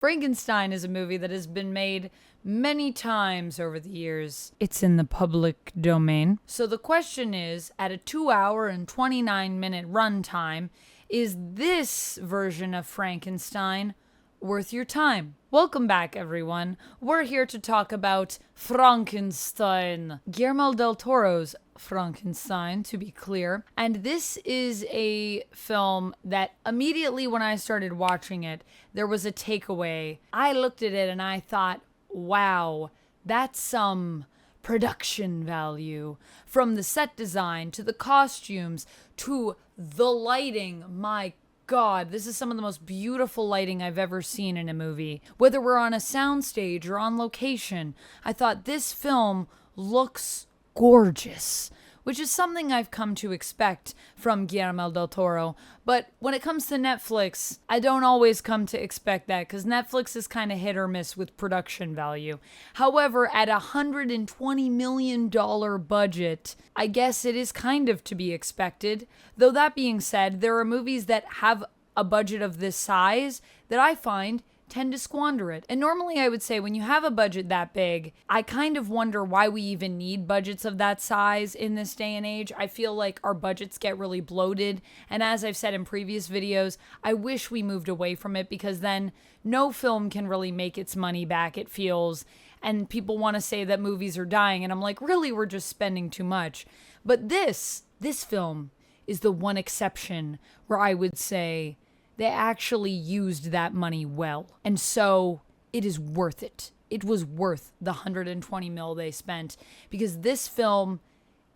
Frankenstein is a movie that has been made many times over the years. It's in the public domain. So the question is, at a 2-hour and 29-minute runtime, is this version of Frankenstein worth your time? Welcome back, everyone. We're here to talk about Frankenstein. Guillermo del Toro's Frankenstein, to be clear. And this is a film that immediately when I started watching it, there was a takeaway. I looked at it and I thought, wow, that's some production value. From the set design to the costumes to the lighting. My God, this is some of the most beautiful lighting I've ever seen in a movie. Whether we're on a soundstage or on location, I thought this film looks gorgeous, which is something I've come to expect from Guillermo del Toro. But when it comes to Netflix, I don't always come to expect that because Netflix is kind of hit or miss with production value. However, at a $120 million budget, I guess it is kind of to be expected. Though that being said, there are movies that have a budget of this size that I find tend to squander it. And normally I would say when you have a budget that big, I kind of wonder why we even need budgets of that size in this day and age. I feel like our budgets get really bloated. And as I've said in previous videos, I wish we moved away from it because then no film can really make its money back, it feels. And people want to say that movies are dying. And I'm like, really, we're just spending too much. But this film is the one exception where I would say they actually used that money well. And so it is worth it. It was worth the $120 million they spent because this film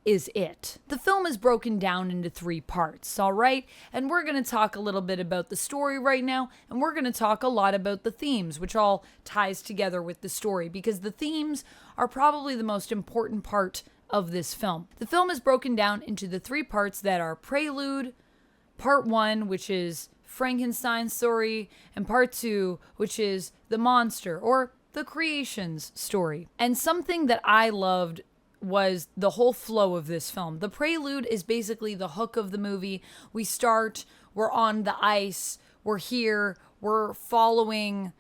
is it. The film is broken down into 3 parts, all right? And we're going to talk a little bit about the story right now, and we're going to talk a lot about the themes, which all ties together with the story because the themes are probably the most important part of this film. The film is broken down into the 3 parts that are Prelude, Part 1, which is Frankenstein's story, and part 2, which is the monster or the creation's story. And something that I loved was the whole flow of this film. The prelude is basically the hook of the movie. We start, we're on the ice, we're here, we're following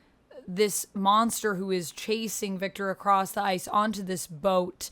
this monster who is chasing Victor across the ice onto this boat.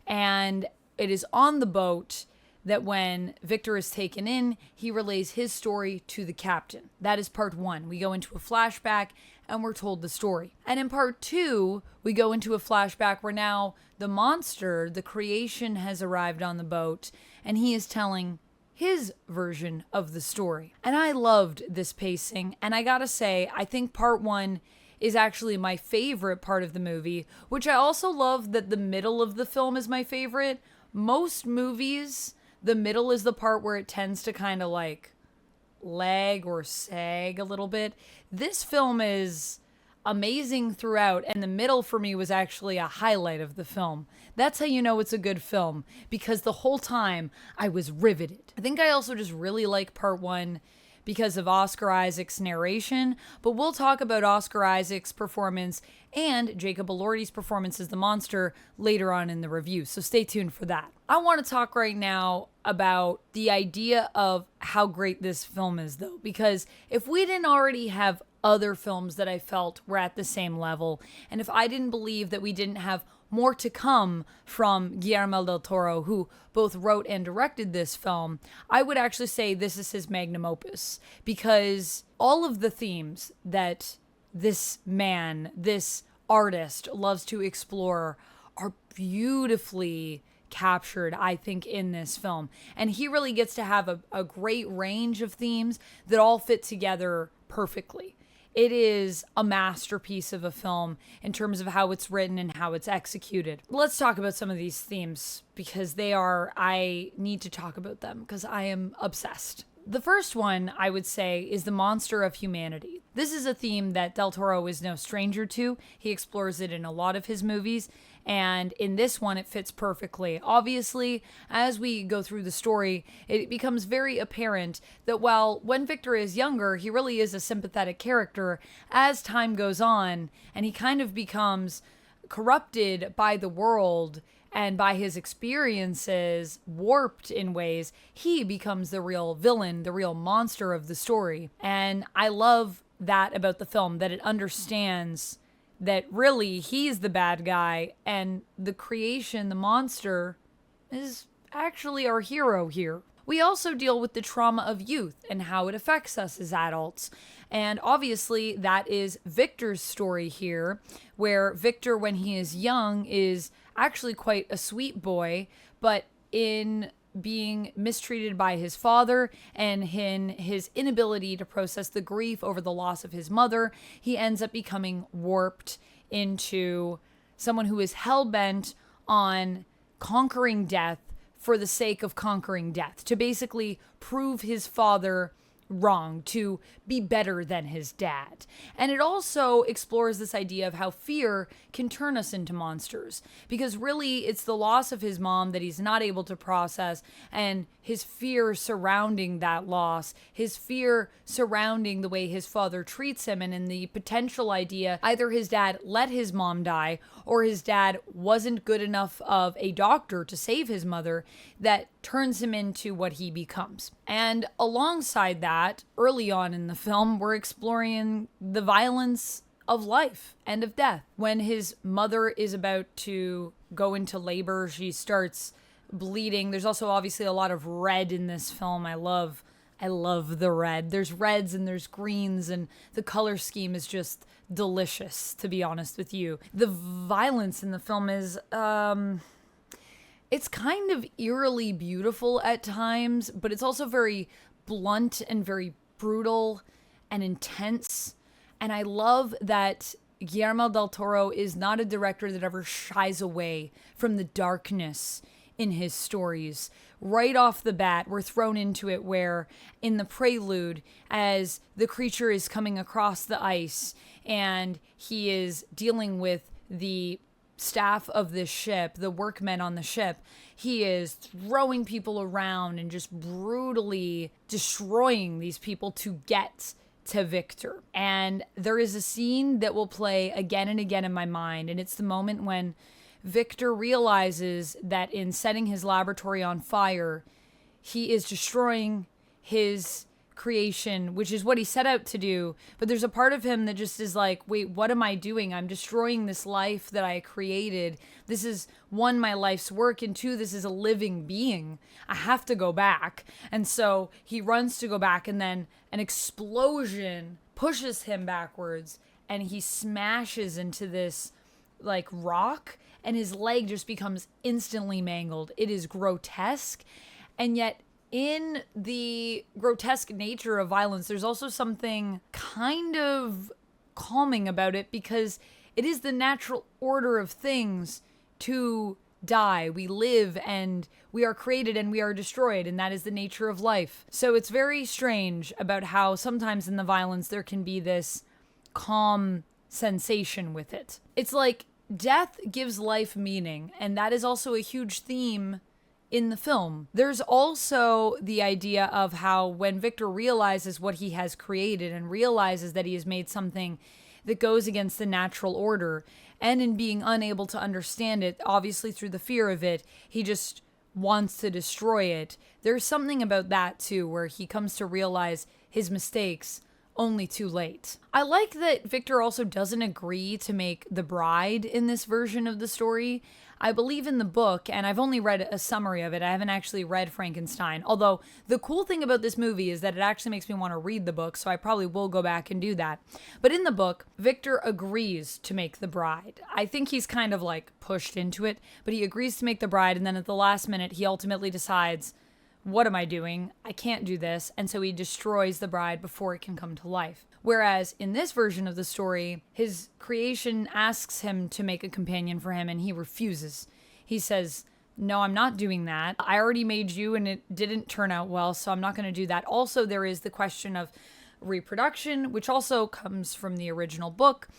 And it is on the boat that when Victor is taken in, he relays his story to the captain. That is part 1. We go into a flashback and we're told the story. And in part 2, we go into a flashback where now the monster, the creation, has arrived on the boat and he is telling his version of the story. And I loved this pacing. And I gotta say, I think part 1 is actually my favorite part of the movie, which I also love that the middle of the film is my favorite. Most movies, the middle is the part where it tends to kind of like lag or sag a little bit. This film is amazing throughout, and the middle for me was actually a highlight of the film. That's how you know it's a good film, because the whole time I was riveted. I think I also just really like part 1 because of Oscar Isaac's narration, but we'll talk about Oscar Isaac's performance and Jacob Elordi's performance as the monster later on in the review, so stay tuned for that. I want to talk right now about the idea of how great this film is, though, because if we didn't already have other films that I felt were at the same level, and if I didn't believe that we didn't have more to come from Guillermo del Toro, who both wrote and directed this film, I would actually say this is his magnum opus, because all of the themes that this man, this artist, loves to explore are beautifully captured, I think, in this film. And he really gets to have a great range of themes that all fit together perfectly. It is a masterpiece of a film in terms of how it's written and how it's executed. Let's talk about some of these themes because I need to talk about them because I am obsessed. The first one, I would say, is the monster of humanity. This is a theme that Del Toro is no stranger to. He explores it in a lot of his movies, and in this one, it fits perfectly. Obviously, as we go through the story, it becomes very apparent that while when Victor is younger, he really is a sympathetic character, as time goes on, and he kind of becomes corrupted by the world and by his experiences, warped in ways, he becomes the real villain, the real monster of the story. And I love that about the film, that it understands that really he's the bad guy and the creation, the monster, is actually our hero here. We also deal with the trauma of youth and how it affects us as adults. And obviously, that is Victor's story here, where Victor, when he is young, is actually quite a sweet boy, but in being mistreated by his father and in his inability to process the grief over the loss of his mother, he ends up becoming warped into someone who is hell-bent on conquering death for the sake of conquering death, to basically prove his father wrong, to be better than his dad. And it also explores this idea of how fear can turn us into monsters, because really it's the loss of his mom that he's not able to process, and his fear surrounding that loss, his fear surrounding the way his father treats him, and in the potential idea either his dad let his mom die or his dad wasn't good enough of a doctor to save his mother, that turns him into what he becomes. And alongside that, early on in the film, we're exploring the violence of life and of death. When his mother is about to go into labor, she starts bleeding. There's also obviously a lot of red in this film. I love the red. There's reds and there's greens, and the color scheme is just delicious, to be honest with you. The violence in the film is it's kind of eerily beautiful at times, but it's also very blunt and very brutal and intense. And I love that Guillermo del Toro is not a director that ever shies away from the darkness in his stories. Right off the bat, we're thrown into it where in the prelude, as the creature is coming across the ice and he is dealing with the staff of this ship, the workmen on the ship, he is throwing people around and just brutally destroying these people to get to Victor. And there is a scene that will play again and again in my mind, and it's the moment when Victor realizes that in setting his laboratory on fire, he is destroying his creation, which is what he set out to do. But there's a part of him that just is like, wait, what am I doing? I'm destroying this life that I created. This is, one, my life's work, and two, this is a living being. I have to go back. And so he runs to go back, and then an explosion pushes him backwards, and he smashes into this like rock, and his leg just becomes instantly mangled. It is grotesque, and yet in the grotesque nature of violence, there's also something kind of calming about it, because it is the natural order of things to die. We live and we are created and we are destroyed, and that is the nature of life. So it's very strange about how sometimes in the violence there can be this calm sensation with it. It's like death gives life meaning, and that is also a huge theme in the film. There's also the idea of how when Victor realizes what he has created and realizes that he has made something that goes against the natural order, and in being unable to understand it, obviously through the fear of it, he just wants to destroy it. There's something about that too, where he comes to realize his mistakes only too late. I like that Victor also doesn't agree to make the bride in this version of the story. I believe in the book, and I've only read a summary of it. I haven't actually read Frankenstein. Although the cool thing about this movie is that it actually makes me want to read the book, so I probably will go back and do that. But in the book, Victor agrees to make the bride. I think he's kind of like pushed into it, but he agrees to make the bride, and then at the last minute, he ultimately decides, what am I doing? I can't do this. And so he destroys the bride before it can come to life. Whereas in this version of the story, his creation asks him to make a companion for him, and he refuses. He says, no, I'm not doing that. I already made you and it didn't turn out well, so I'm not going to do that. Also, there is the question of reproduction, which also comes from the original book.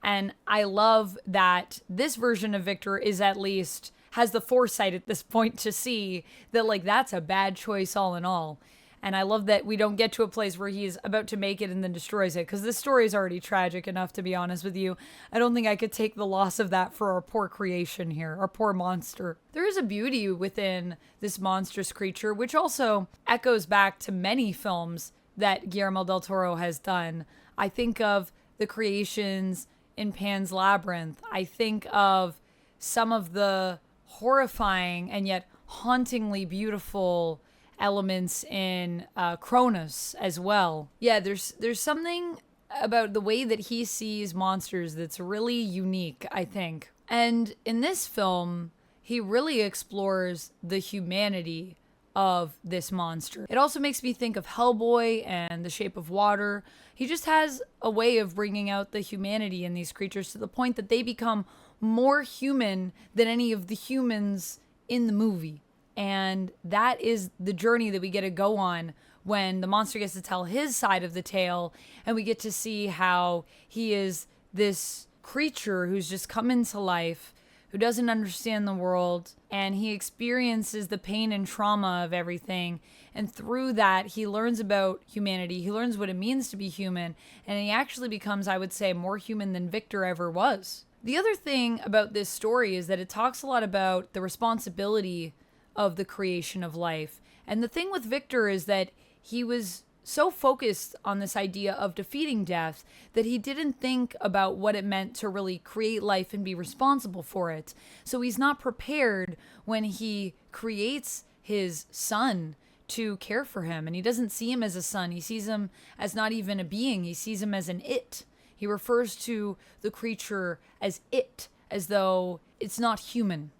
And I love that this version of Victor is at least has the foresight at this point to see that, like, that's a bad choice all in all. And I love that we don't get to a place where he's about to make it and then destroys it, because this story is already tragic enough, to be honest with you. I don't think I could take the loss of that for our poor creation here, our poor monster. There is a beauty within this monstrous creature, which also echoes back to many films that Guillermo del Toro has done. I think of the creations in Pan's Labyrinth. I think of some of the horrifying and yet hauntingly beautiful elements in Cronus as well. Yeah, there's something about the way that he sees monsters that's really unique, I think. And in this film, he really explores the humanity of this monster. It also makes me think of Hellboy and The Shape of Water. He just has a way of bringing out the humanity in these creatures to the point that they become more human than any of the humans in the movie. And that is the journey that we get to go on when the monster gets to tell his side of the tale, and we get to see how he is this creature who's just come into life, who doesn't understand the world, and he experiences the pain and trauma of everything. And through that, he learns about humanity. He learns what it means to be human, and he actually becomes, I would say, more human than Victor ever was. The other thing about this story is that it talks a lot about the responsibility of the creation of life. And the thing with Victor is that he was so focused on this idea of defeating death that he didn't think about what it meant to really create life and be responsible for it. So he's not prepared when he creates his son to care for him. And he doesn't see him as a son. He sees him as not even a being. He sees him as an it. He refers to the creature as it, as though it's not human,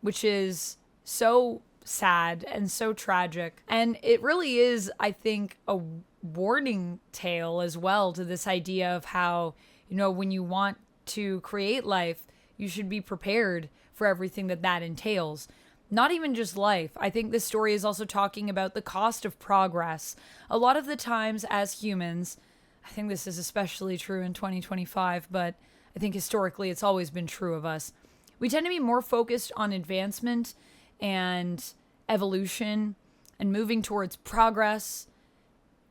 which is so sad and so tragic. And it really is, I think, a warning tale as well to this idea of how, when you want to create life, you should be prepared for everything that entails. Not even just life. I think this story is also talking about the cost of progress. A lot of the times as humans, I think this is especially true in 2025, but I think historically it's always been true of us. We tend to be more focused on advancement and evolution and moving towards progress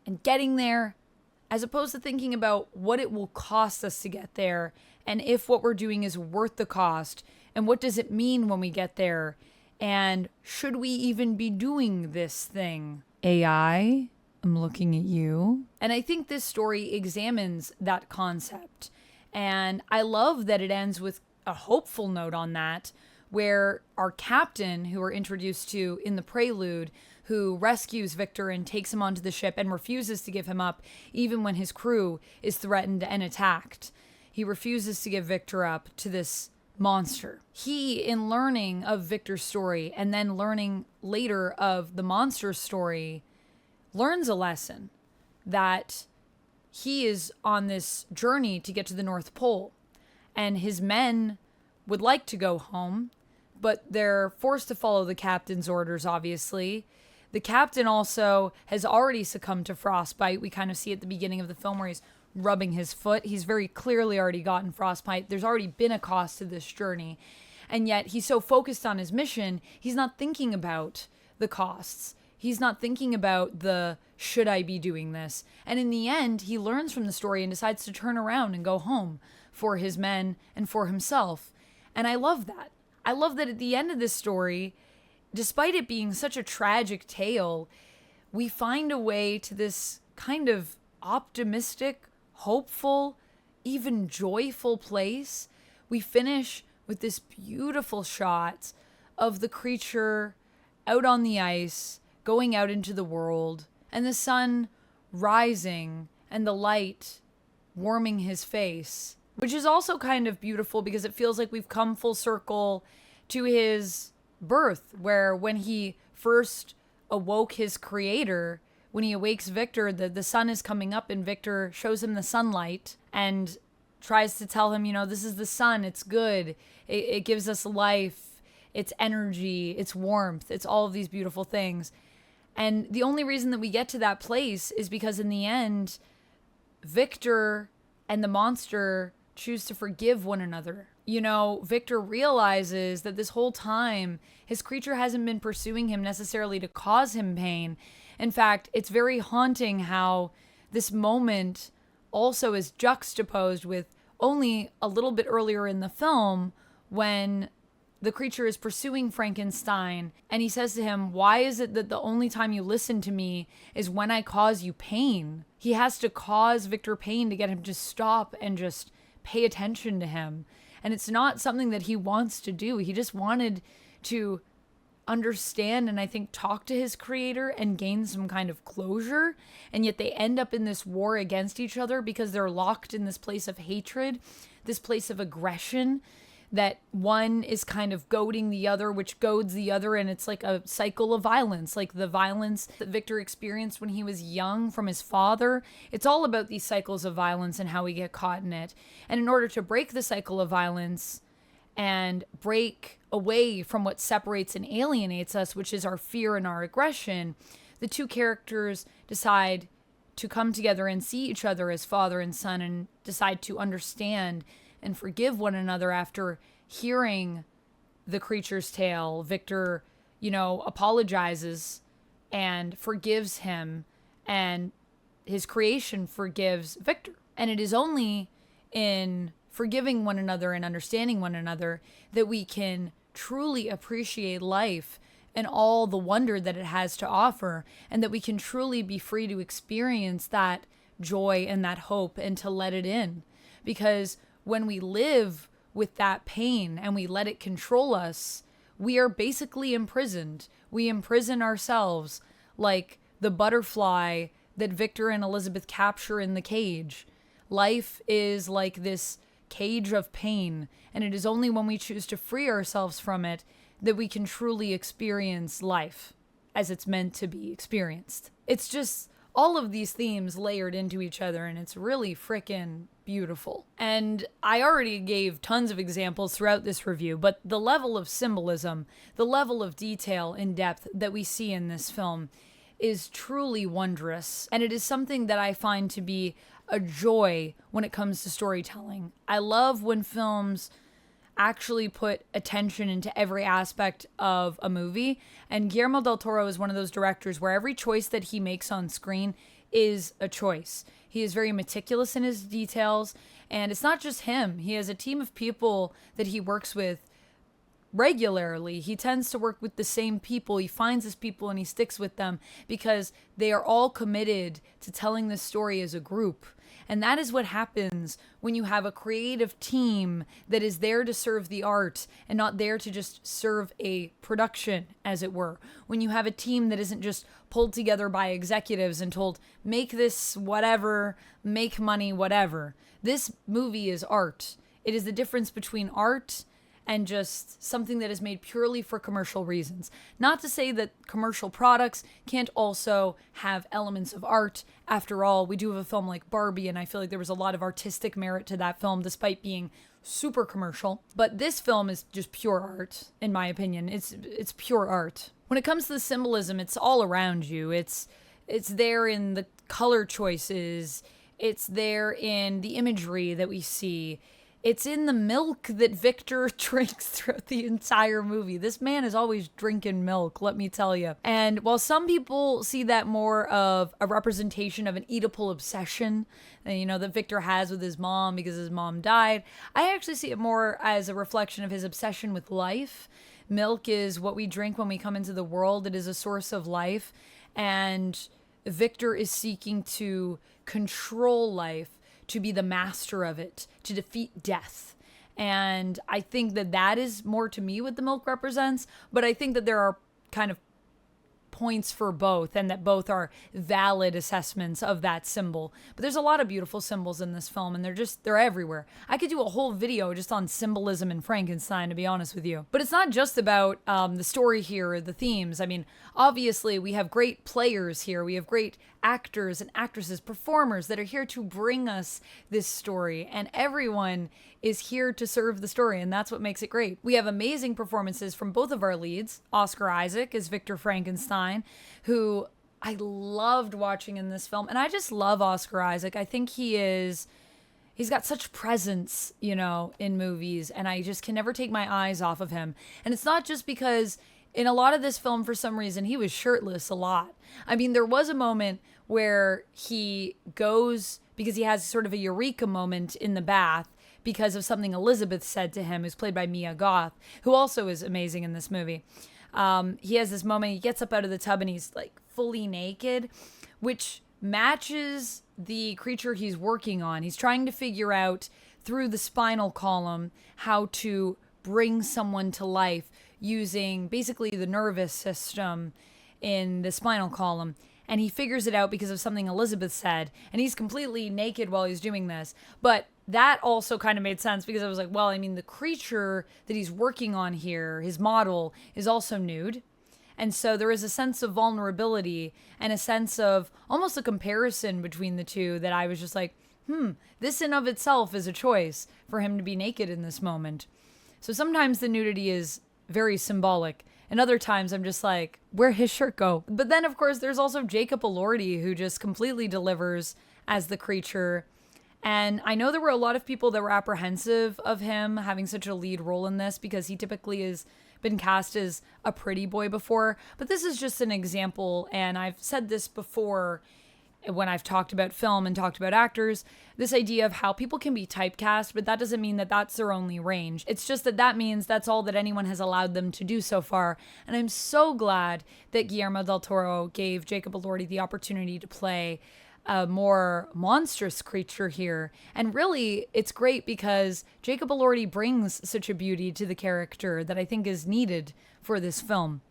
and getting there, as opposed to thinking about what it will cost us to get there, and if what we're doing is worth the cost, and what does it mean when we get there, and should we even be doing this thing? AI, I'm looking at you. And I think this story examines that concept, and I love that it ends with a hopeful note on that, where our captain, who we're introduced to in the prelude, who rescues Victor and takes him onto the ship and refuses to give him up, even when his crew is threatened and attacked. He refuses to give Victor up to this monster. He, in learning of Victor's story and then learning later of the monster's story, learns a lesson that he is on this journey to get to the North Pole, and his men would like to go home, but they're forced to follow the captain's orders, obviously. The captain also has already succumbed to frostbite. We kind of see at the beginning of the film where he's rubbing his foot. He's very clearly already gotten frostbite. There's already been a cost to this journey. And yet he's so focused on his mission, he's not thinking about the costs. He's not thinking about the, should I be doing this? And in the end, he learns from the story and decides to turn around and go home for his men and for himself. And I love that. I love that at the end of this story, despite it being such a tragic tale, we find a way to this kind of optimistic, hopeful, even joyful place. We finish with this beautiful shot of the creature out on the ice, going out into the world, and the sun rising and the light warming his face, which is also kind of beautiful because it feels like we've come full circle to his birth, where when he first awoke his creator, when he awakes Victor, the sun is coming up and Victor shows him the sunlight and tries to tell him, this is the sun, it's good, it gives us life, it's energy, it's warmth, it's all of these beautiful things. And the only reason that we get to that place is because in the end, Victor and the monster choose to forgive one another. Victor realizes that this whole time, his creature hasn't been pursuing him necessarily to cause him pain. In fact, it's very haunting how this moment also is juxtaposed with only a little bit earlier in the film when the creature is pursuing Frankenstein, and he says to him, why is it that the only time you listen to me is when I cause you pain? He has to cause Victor pain to get him to stop and just pay attention to him. And it's not something that he wants to do. He just wanted to understand and I think talk to his creator and gain some kind of closure. And yet they end up in this war against each other because they're locked in this place of hatred, this place of aggression, that one is kind of goading the other, which goads the other. And it's like a cycle of violence, like the violence that Victor experienced when he was young from his father. It's all about these cycles of violence and how we get caught in it. And in order to break the cycle of violence and break away from what separates and alienates us, which is our fear and our aggression, the two characters decide to come together and see each other as father and son and decide to understand and forgive one another after hearing the creature's tale. Victor, apologizes and forgives him, and his creation forgives Victor. And it is only in forgiving one another and understanding one another that we can truly appreciate life and all the wonder that it has to offer, and that we can truly be free to experience that joy and that hope and to let it in. Because when we live with that pain and we let it control us, we are basically imprisoned. We imprison ourselves like the butterfly that Victor and Elizabeth capture in the cage. Life is like this cage of pain, and it is only when we choose to free ourselves from it that we can truly experience life as it's meant to be experienced. It's just all of these themes layered into each other, and it's really freaking beautiful. And I already gave tons of examples throughout this review, but the level of symbolism, the level of detail and depth that we see in this film is truly wondrous. And it is something that I find to be a joy when it comes to storytelling. I love when films actually put attention into every aspect of a movie. And Guillermo del Toro is one of those directors where every choice that he makes on screen is a choice. He is very meticulous in his details. And it's not just him. He has a team of people that he works with regularly. He tends to work with the same people. He finds his people and he sticks with them because they are all committed to telling the story as a group. And that is what happens when you have a creative team that is there to serve the art and not there to just serve a production, as it were. When you have a team that isn't just pulled together by executives and told, make this whatever, make money, whatever. This movie is art. It is the difference between art and just something that is made purely for commercial reasons. Not to say that commercial products can't also have elements of art. After all, we do have a film like Barbie, and I feel like there was a lot of artistic merit to that film, despite being super commercial. But this film is just pure art, in my opinion. It's pure art. When it comes to the symbolism, it's all around you. It's there in the color choices. It's there in the imagery that we see. It's in the milk that Victor drinks throughout the entire movie. This man is always drinking milk, let me tell you. And while some people see that more of a representation of an Oedipal obsession, that Victor has with his mom because his mom died, I actually see it more as a reflection of his obsession with life. Milk is what we drink when we come into the world. It is a source of life. And Victor is seeking to control life, to be the master of it, to defeat death. And I think that is more to me what the milk represents, but I think that there are kind of points for both and that both are valid assessments of that symbol. But there's a lot of beautiful symbols in this film, and they're everywhere. I could do a whole video just on symbolism in Frankenstein, to be honest with you. But it's not just about the story here or the themes. I mean, obviously we have great players here. We have great actors and actresses, performers that are here to bring us this story, and everyone is here to serve the story, and that's what makes it great. We have amazing performances from both of our leads. Oscar Isaac as Victor Frankenstein, who I loved watching in this film, and I just love Oscar Isaac. I think he's got such presence, in movies, and I just can never take my eyes off of him. And it's not just because in a lot of this film, for some reason, he was shirtless a lot. I mean, there was a moment where he goes, because he has sort of a eureka moment in the bath, because of something Elizabeth said to him, who's played by Mia Goth, who also is amazing in this movie. He has this moment, he gets up out of the tub and he's like fully naked, which matches the creature he's working on. He's trying to figure out through the spinal column how to bring someone to life using basically the nervous system in the spinal column. And he figures it out because of something Elizabeth said. And he's completely naked while he's doing this. But that also kind of made sense because I was like, well, I mean, the creature that he's working on here, his model, is also nude. And so there is a sense of vulnerability and a sense of almost a comparison between the two that I was just like, this in of itself is a choice for him to be naked in this moment. So sometimes the nudity is very symbolic. And other times I'm just like, where'd his shirt go? But then, of course, there's also Jacob Elordi, who just completely delivers as the creature. And I know there were a lot of people that were apprehensive of him having such a lead role in this because he typically has been cast as a pretty boy before. But this is just an example, and I've said this before when I've talked about film and talked about actors, this idea of how people can be typecast, but that doesn't mean that that's their only range. It's just that that means that's all that anyone has allowed them to do so far. And I'm so glad that Guillermo del Toro gave Jacob Elordi the opportunity to play a more monstrous creature here. And really, it's great because Jacob Elordi brings such a beauty to the character that I think is needed for this film.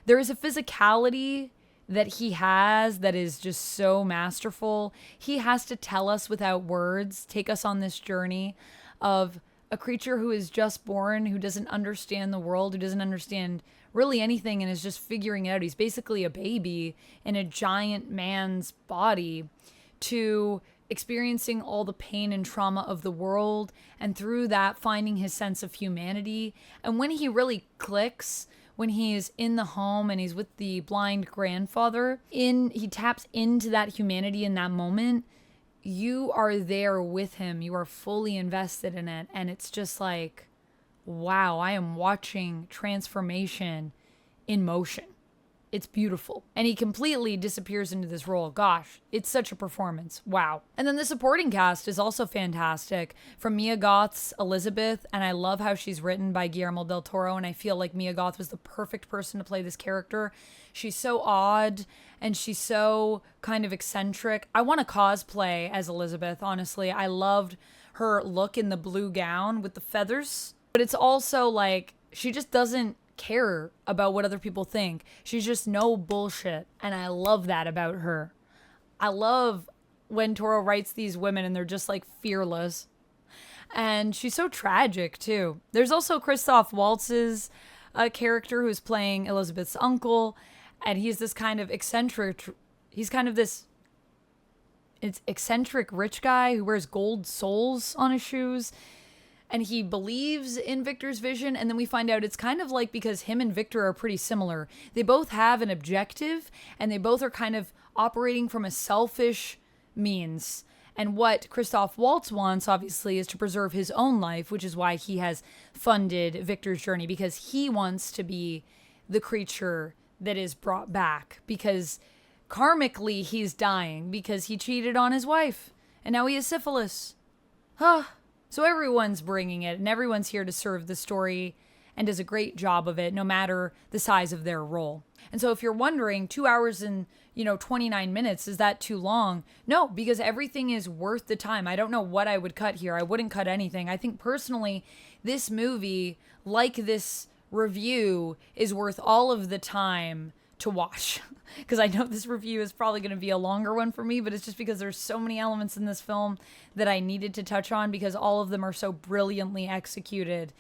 There is a physicality that he has that is just so masterful. He has to tell us without words, take us on this journey of a creature who is just born, who doesn't understand the world, who doesn't understand really anything and is just figuring it out. He's basically a baby in a giant man's body, to experiencing all the pain and trauma of the world, and through that finding his sense of humanity. And when he really clicks, when he's in the home and he's with the blind grandfather, he taps into that humanity in that moment. You are there with him. You are fully invested in it. And it's just like, wow, I am watching transformation in motion. It's beautiful. And he completely disappears into this role. Gosh, it's such a performance. Wow. And then the supporting cast is also fantastic. From Mia Goth's Elizabeth, and I love how she's written by Guillermo del Toro, and I feel like Mia Goth was the perfect person to play this character. She's so odd, and she's so kind of eccentric. I want to cosplay as Elizabeth, honestly. I loved her look in the blue gown with the feathers. But it's also like, she just doesn't care about what other people think. She's just no bullshit. And I love that about her. I love when Toro writes these women and they're just like fearless. And she's so tragic too. There's also Christoph Waltz's character who's playing Elizabeth's uncle. And he's this kind of eccentric, it's eccentric rich guy who wears gold soles on his shoes. And he believes in Victor's vision. And then we find out it's kind of like because him and Victor are pretty similar. They both have an objective and they both are kind of operating from a selfish means. And what Christoph Waltz wants, obviously, is to preserve his own life, which is why he has funded Victor's journey, because he wants to be the creature that is brought back. Because karmically, he's dying because he cheated on his wife. And now he has syphilis. Huh. So everyone's bringing it, and everyone's here to serve the story and does a great job of it, no matter the size of their role. And so if you're wondering, 2 hours and 29 minutes, is that too long? No, because everything is worth the time. I don't know what I would cut here. I wouldn't cut anything. I think personally, this movie, like this review, is worth all of the time to watch. Because I know this review is probably going to be a longer one for me, but it's just because there's so many elements in this film that I needed to touch on because all of them are so brilliantly executed.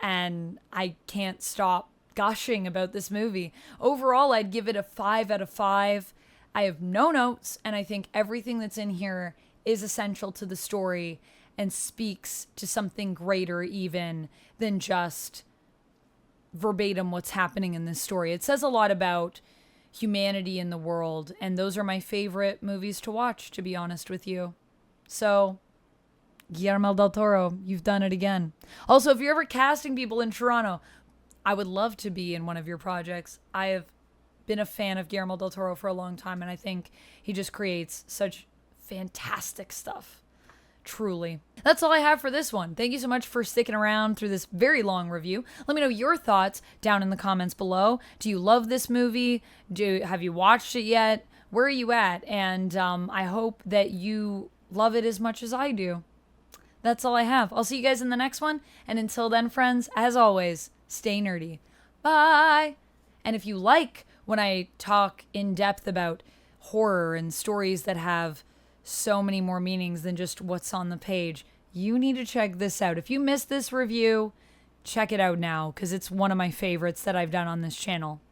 And I can't stop gushing about this movie. Overall, I'd give it a 5 out of 5. I have no notes, and I think everything that's in here is essential to the story and speaks to something greater even than just verbatim what's happening in this story. It says a lot about humanity in the world, and those are my favorite movies to watch, to be honest with you. So, Guillermo del Toro, you've done it again. Also, if you're ever casting people in Toronto, I would love to be in one of your projects. I have been a fan of Guillermo del Toro for a long time, and I think he just creates such fantastic stuff. Truly. That's all I have for this one. Thank you so much for sticking around through this very long review. Let me know your thoughts down in the comments below. Do you love this movie? Have you watched it yet? Where are you at? And I hope that you love it as much as I do. That's all I have. I'll see you guys in the next one. And until then, friends, as always, stay nerdy. Bye. And if you like when I talk in depth about horror and stories that have so many more meanings than just what's on the page, you need to check this out. If you missed this review, check it out now because it's one of my favorites that I've done on this channel.